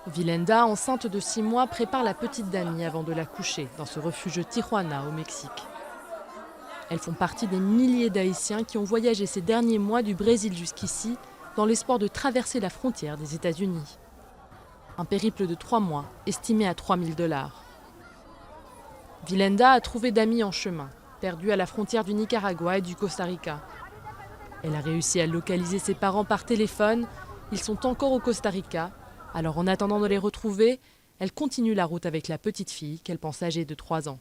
Vilenda, enceinte de 6 mois, prépare la petite Dami avant de la coucher dans ce refuge Tijuana au Mexique. Elles font partie des milliers d'Haïtiens qui ont voyagé ces derniers mois du Brésil jusqu'ici dans l'espoir de traverser la frontière des États-Unis. Un périple de 3 mois, estimé à 3 000 $. Vilenda a trouvé Dami en chemin, perdue à la frontière du Nicaragua et du Costa Rica. Elle a réussi à localiser ses parents par téléphone. Ils sont encore au Costa Rica. Alors en attendant de les retrouver, elle continue la route avec la petite fille qu'elle pense âgée de 3 ans.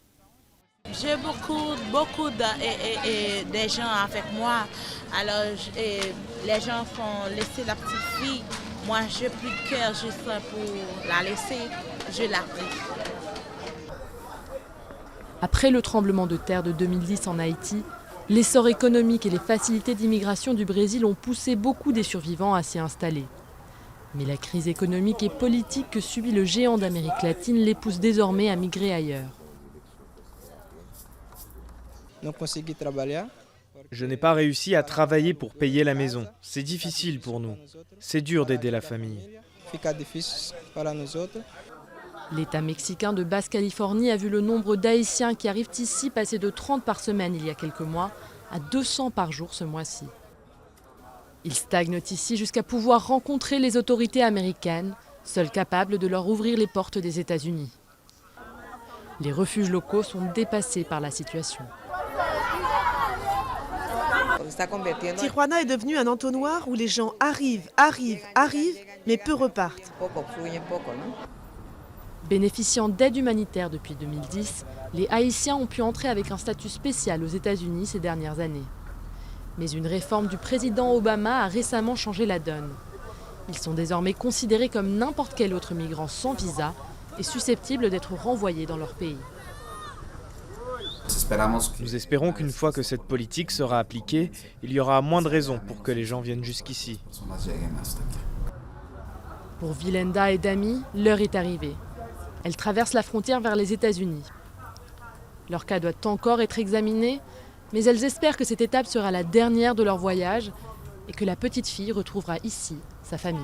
J'ai beaucoup de gens avec moi. Alors les gens font laisser la petite fille. Moi, je n'ai plus de cœur juste pour la laisser. Je la prie. Après le tremblement de terre de 2010 en Haïti, l'essor économique et les facilités d'immigration du Brésil ont poussé beaucoup des survivants à s'y installer. Mais la crise économique et politique que subit le géant d'Amérique latine les pousse désormais à migrer ailleurs. Je n'ai pas réussi à travailler pour payer la maison. C'est difficile pour nous. C'est dur d'aider la famille. L'État mexicain de Basse-Californie a vu le nombre d'Haïtiens qui arrivent ici passer de 30 par semaine il y a quelques mois à 200 par jour ce mois-ci. Ils stagnent ici jusqu'à pouvoir rencontrer les autorités américaines, seules capables de leur ouvrir les portes des États-Unis. Les refuges locaux sont dépassés par la situation. Tijuana est devenu un entonnoir où les gens arrivent, mais peu repartent. Bénéficiant d'aide humanitaire depuis 2010, les Haïtiens ont pu entrer avec un statut spécial aux États-Unis ces dernières années. Mais une réforme du président Obama a récemment changé la donne. Ils sont désormais considérés comme n'importe quel autre migrant sans visa et susceptibles d'être renvoyés dans leur pays. Nous espérons qu'une fois que cette politique sera appliquée, il y aura moins de raisons pour que les gens viennent jusqu'ici. Pour Vilenda et Dami, l'heure est arrivée. Elles traversent la frontière vers les États-Unis. Leur cas doit encore être examiné, mais elles espèrent que cette étape sera la dernière de leur voyage et que la petite fille retrouvera ici sa famille.